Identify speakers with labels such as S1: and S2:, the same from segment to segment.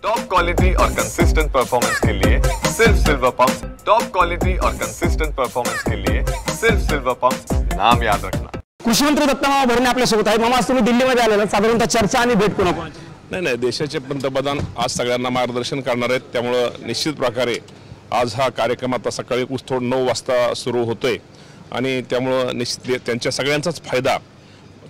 S1: Top quality और consistent performance के लिए सिर्फ सिल्वर पंप्स। टॉप क्वालिटी और कंसिस्टेंट परफॉर्मेंस के लिए सिर्फ सिल्वर पंप्स, नाम याद रखना।
S2: कृषी मंत्री दत्ता भरणे आपल्या सोबत आहेत। मामा, आज तुम्ही दिल्लीमध्ये आलेला, साधारणतः चर्चा आणि भेट कोणाकोणाची?
S3: नाही, देशाचे पंतप्रधान आज सगळ्यांना मार्गदर्शन करणार आहेत, त्यामुळे निश्चित प्रकारे आज हा कार्यक्रम आता सकाळी ऊसतोड 9 वाजता सुरू होतोय आणि त्यामुळे निश्चित त्यांच्या सगळ्यांचाच फायदा,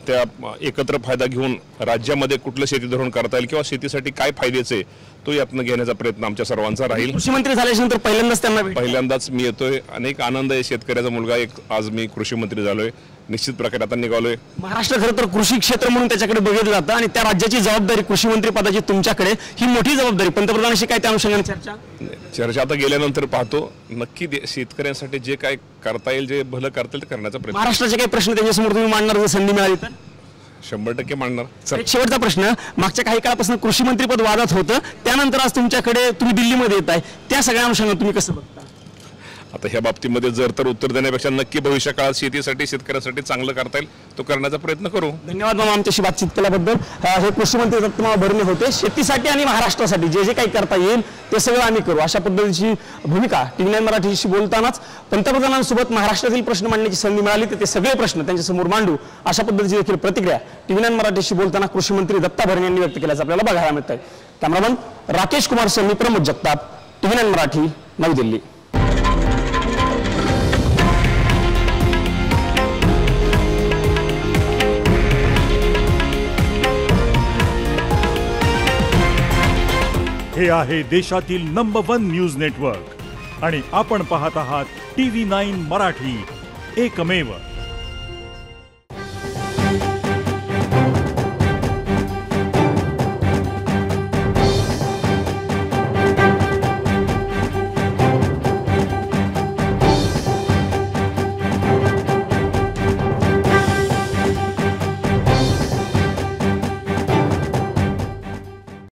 S3: त्या एकत्र फायदा घेऊन राज्यामध्ये कुठलं शेती धोरण करता येईल किंवा शेतीसाठी काय फायद्याचे तो यातनं घेण्याचा प्रयत्न आमच्या सर्वांचा राहील।
S2: कृषी मंत्री झाल्यानंतर
S3: पहिल्यांदाच मी येतोय, अनेक आनंद आहे। शेतकऱ्याचा मुलगा एक आज मी कृषी मंत्री झालोय, निश्चित प्रकारे आता निघालोय।
S2: महाराष्ट्र खरं तर कृषी क्षेत्र म्हणून त्याच्याकडे बघितलं जातं आणि त्या राज्याची जबाबदारी कृषी मंत्री पदाची तुमच्याकडे, ही मोठी जबाबदारी। पंतप्रधानांशी काय त्या अनुषंगाने चर्चा
S3: आता गेल्यानंतर पाहतो नक्की शेतकऱ्यांसाठी जे काय करता येईल, जे भलं करता येईल करण्याचा प्रयत्न।
S2: महाराष्ट्राचे काही प्रश्न त्यांच्यासमोर तुम्ही मांडणार, जर संधी मिळाली तर?
S3: 100% मांडणार।
S2: एक शेवटचा प्रश्न, मागच्या काही काळापासून कृषी मंत्री पद वादात होतं, त्यानंतर आज तुमच्याकडे तुम्ही दिल्लीमध्ये येत आहे, त्या सगळ्या अनुषंगाने तुम्ही कसं बघता?
S3: आता ह्या बाबतीमध्ये जर तर उत्तर देण्यापेक्षा नक्की भविष्य काळात शेतीसाठी शेतकऱ्यासाठी चांगलं करता येईल तो करण्याचा प्रयत्न करू।
S2: धन्यवाद मामा, आमच्याशी बातचीत केल्याबद्दल। हे कृषी मंत्री दत्ता भरणे होते। शेतीसाठी आणि महाराष्ट्रासाठी जे जे काही करता येईल ते सगळं आम्ही करू, अशा पद्धतीची भूमिका TV9 मराठीशी बोलतानाच पंतप्रधानांसोबत महाराष्ट्रातील प्रश्न मांडण्याची संधी मिळाली तर ते सगळे प्रश्न त्यांच्यासमोर मांडू, अशा पद्धतीची देखील प्रतिक्रिया TV9 मराठीशी बोलताना कृषी मंत्री दत्ता भरणे यांनी व्यक्त केल्याचं आपल्याला बघायला मिळत आहे। Cameraman Rakesh Kumar sir, Pramod Jagtap, TV9 Marathi, नवी दिल्ली।
S4: हे आहे देशातील नंबर 1 न्यूज नेटवर्क आणि आपण पाहत आहात TV9 मराठी, एकमेव।